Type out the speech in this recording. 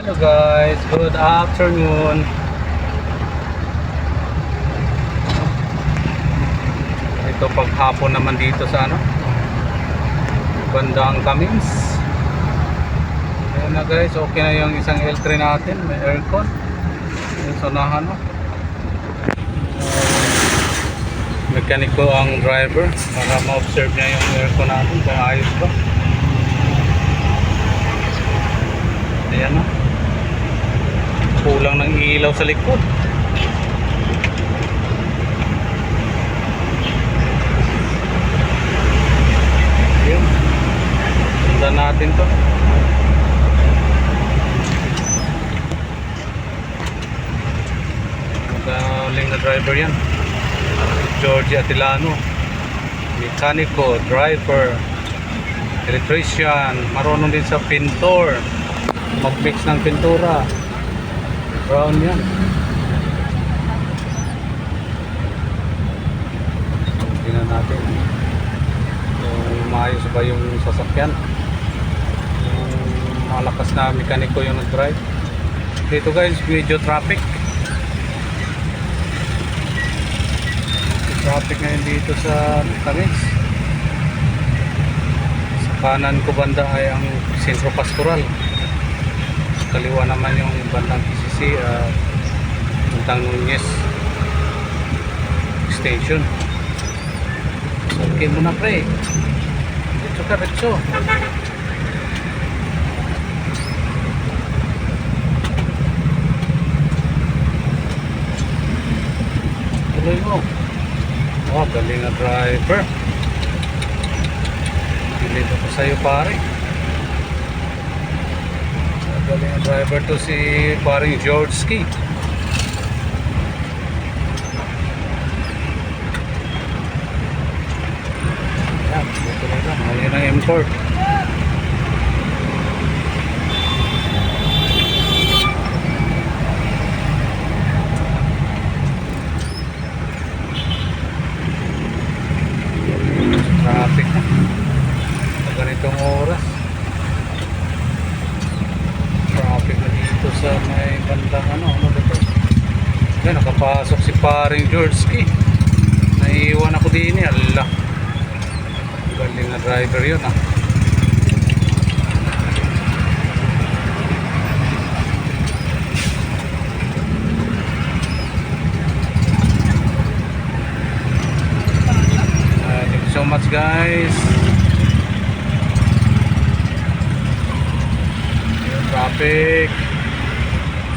Hello guys, good afternoon. Ito paghapon naman dito sa bandang Camins. Ayan na guys, okay na yung isang L3 natin, may aircon. Yung sonahan mekaniko ang driver para ma-observe niya yung aircon natin kung ayos ba. Ayan na, kulang ng ilaw sa likod. Yun, sundan natin to. Magaling na driver yan, Georgie Atilano. Mekaniko, driver, electrician, marunong din sa pintor, mag-mix ng pintura. Brown yan. Tingnan natin kung maayos ba yung sasakyan, yung malakas na mekaniko yung nag-drive. Dito guys, medyo traffic ngayon dito sa Camins. Sa kanan ko banda ay ang Sentro Pastoral, sa kaliwa naman yung bandang PCC at Puntang Nunez Station. Okay muna pre, dito ka retso. Tuloy mo. Oh, galing na driver. Dito ko sa'yo pare. Galing na driver to si paring George Ski. Yan, dito na lang. Ayun ang M-Corp. Traffic na sa ganitong oras. Traffic na dito sa may bandang ano dito. Yan, nakapasok si paring George Ski. Naiiwan ako din eh. Allah, galing na driver yun Thank you so much guys. Traffic.